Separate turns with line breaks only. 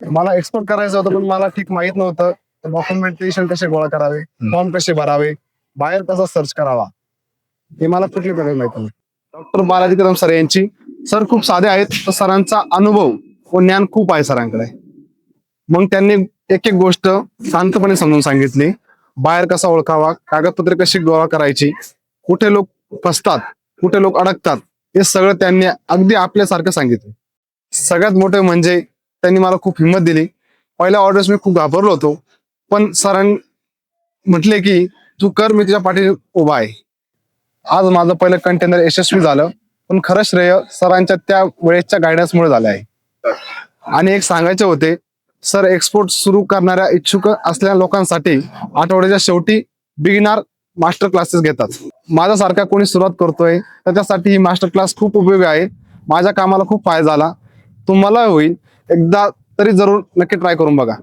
मला एक्सपोर्ट करायचं होतं पण मला ठीक माहित नव्हतं डॉक्युमेंटेशन कसे गोळा करावे, फॉर्म कसे भरावे, बाहेर कसा सर्च करावा हे मला कुठली प्रकारे माहिती नाही. डॉक्टर बालाजी कदम सर यांची सर खूप साधे आहेत, तर सरांचा अनुभव व ज्ञान खूप आहे सरांकडे. मग त्यांनी एक एक गोष्ट शांतपणे समजून सांगितली. बाहेर कसा ओळखावा, कागदपत्रे कशी गोळा करायची, कुठे लोक फसतात, कुठे लोक अडकतात, हे सगळं त्यांनी अगदी आपल्यासारखं सांगितलं. सगळ्यात मोठं म्हणजे त्यांनी मला खूप हिंमत दिली. पहिल्या ऑर्डर्स मी खूप घाबरलो होतो, पण सरांनी म्हटले की तू कर, मी तुझ्या पाठी उभा आहे. आज माझं पहिलं कंटेनर यशस्वी झालं, पण खरं श्रेय सरांच्या त्या वेळेच्या गायडन्समुळे झालं आहे. आणि एक सांगायचे होते, सर एक्सपोर्ट सुरू करणाऱ्या इच्छुक असलेल्या लोकांसाठी आठवड्याच्या शेवटी बिगिनर मास्टर क्लासेस घेतात. माझ्यासारखा कोणी सुरुवात करतोय तर त्यासाठी ही मास्टर क्लास खूप उपयोगी आहे. माझ्या कामाला खूप फायदा झाला. तुम्हाला होईल, एकदा तरी जरूर नक्की ट्राय करून बघा.